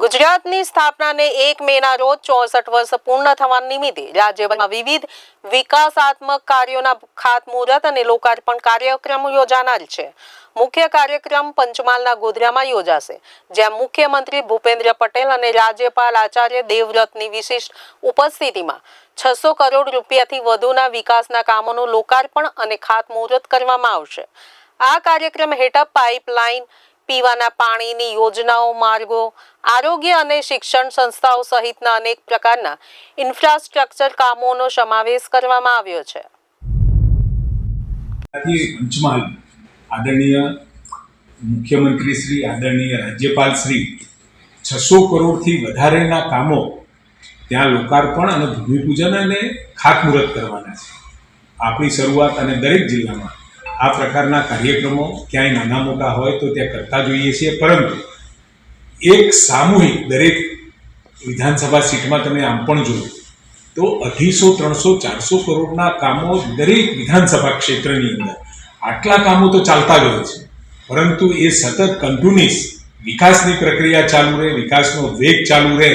ગુજરાતની સ્થાપનાને 1 મેના રોજ 64 વર્ષ પૂર્ણ થવા નિમિત્તે રાજ્યભરમાં વિવિધ વિકાસાત્મક કાર્યોના ખાતમુહૂર્ત અને લોકાર્પણ કાર્યક્રમ યોજાનાર છે। મુખ્ય કાર્યક્રમ પંચમહાલના ગોધરામાં યોજાશે, જ્યાં મુખ્યમંત્રી ભૂપેન્દ્ર પટેલ અને રાજ્યપાલ આચાર્ય દેવવ્રતની વિશિષ્ટ ઉપસ્થિતિમાં 600 કરોડ રૂપિયાથી વધુના વિકાસના કામોનું લોકાર્પણ અને ખાતમુહૂર્ત કરવામાં આવશે। આ કાર્યક્રમ હેઠળ પાઇપલાઇન, પીવાના પાણીની યોજનાઓ, માર્ગો, આરોગ્ય અને શિક્ષણ સંસ્થાઓ સહિતના અનેક પ્રકારના ઇન્ફ્રાસ્ટ્રક્ચર કામોનો સમાવેશ કરવામાં આવ્યો છે। પંચમહાલ આદરણીય મુખ્યમંત્રી શ્રી, આદરણીય રાજ્યપાલ શ્રી 600 કરોડથી વધારેના કામો ત્યાં લોકાર્પણ અને ભૂમિપૂજન અને ખાતમુહૂર્ત કરવાના છે। આપણી શરૂઆત અને દરેક જિલ્લામાં આ પ્રકારના કાર્યક્રમો ક્યાંય નાના મોટા હોય તો ત્યાં કરતા જોઈએ છીએ, પરંતુ એક સામૂહિક દરેક વિધાનસભા સીટમાં તમે આમ પણ જોયું તો 250, 300, 400 કરોડના કામો દરેક વિધાનસભા ક્ષેત્રની અંદર આટલા કામો તો ચાલતા જ હોય છે, પરંતુ એ સતત કન્ટિન્યુઅસ વિકાસની પ્રક્રિયા ચાલુ રહે, વિકાસનો વેગ ચાલુ રહે,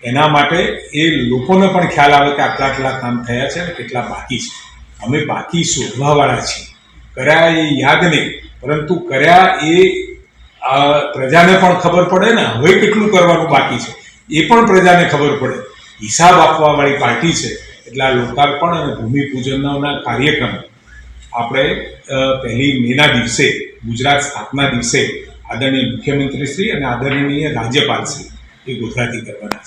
એના માટે એ લોકોને પણ ખ્યાલ આવે કે આટલા કામ થયા છે અને કેટલા બાકી છે। અમે બાકી શોધવાવાળા છીએ, કર્યા એ યાદ નહીં, પરંતુ કર્યા એ પ્રજાને પણ ખબર પડે ને હવે કેટલું કરવાનું બાકી છે એ પણ પ્રજાને ખબર પડે। હિસાબ આપવાવાળી પાર્ટી છે, એટલે આ લોકાર્પણ અને ભૂમિપૂજનના કાર્યક્રમ આપણે 1 મેના દિવસે, ગુજરાત સ્થાપના દિવસે આદરણીય મુખ્યમંત્રી શ્રી અને આદરણીય રાજ્યપાલ શ્રી એ ગોધરાથી કરવાના છે।